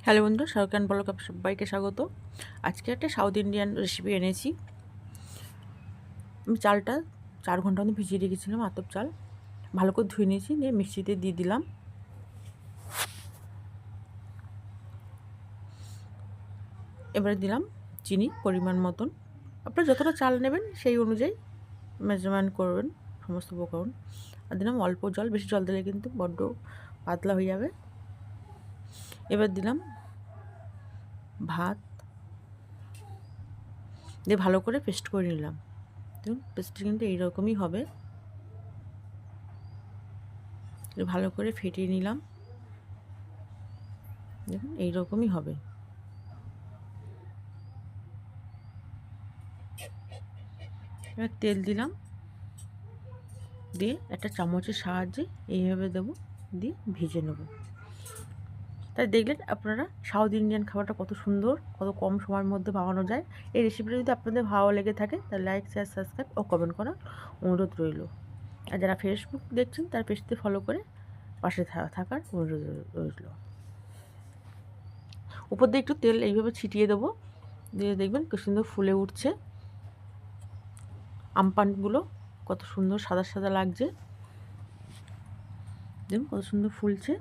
Hello বন্ধু, শাহরুখান blog সবাইকে স্বাগত। আজকে একটা সাউথ ইন্ডিয়ান রেসিপি এনেছি। আমি চালটা 4 ঘন্টা মতো ভিজিয়ে রেখেছিলাম, আতপ চাল। ভালো করে ধুয়ে নিয়েছি, নিয়ে মিক্সিতে দিয়ে দিলাম। এবারে দিলাম চিনি পরিমাণ মতন। আপনারা যতটা চাল নেবেন সেই অনুযায়ী মেজারমেন্ট করবেন সমস্ত উপকরণ। আর দিলাম অল্প জল, বেশি জল দিলে কিন্তু বড্ড পাতলা হয়ে যাবে। এবার দিলাম ভাত, দিয়ে ভালো করে পেস্ট করে নিলাম। দেখুন পেস্টটা কিন্তু এইরকমই হবে। ভালো করে ফেটিয়ে নিলাম, দেখুন এইরকমই হবে। এবার তেল দিলাম, দিয়ে একটা চামচের সাহায্যে এইভাবে দেবো, দিয়ে ভেজে নেব। তাই দেখলেন আপনারা সাউথ ইন্ডিয়ান খাবারটা কত সুন্দর, কত কম সময়ের মধ্যে বানানো যায়। এই রেসিপিটা যদি আপনাদের ভালো লেগে থাকে তাহলে লাইক, শেয়ার, সাবস্ক্রাইব ও কমেন্ট করার অনুরোধ রইল। আর যারা ফেসবুক দেখছেন তার পেজটি ফলো করে পাশে থাকার অনুরোধ রইল। উপর দিয়ে একটু তেল এইভাবে ছিটিয়ে দেবো, দিয়ে দেখবেন কি সুন্দর ফুলে উঠছে। আমপানগুলো কত সুন্দর সাদা সাদা লাগছে, দেখুন কত সুন্দর ফুলছে।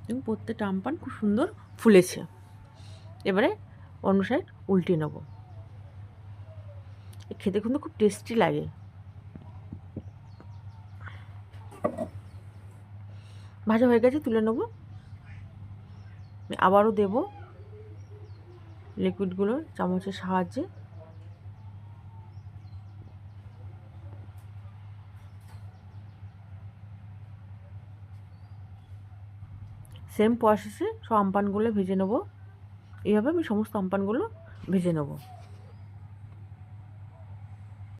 এবং প্রত্যেকটা আমপান খুব সুন্দর ফুলেছে। এবারে অন্য সাইড উল্টে নেব। খেতে কিন্তু খুব টেস্টি লাগে। ভাজা হয়ে গেছে, তুলে নেব। আবারও দেব লিকুইডগুলো চামচের সাহায্যে। সেম প্রসেসে সব আমপানগুলো ভেজে নেব। এইভাবে আমি সমস্ত আমপানগুলো ভেজে নেব।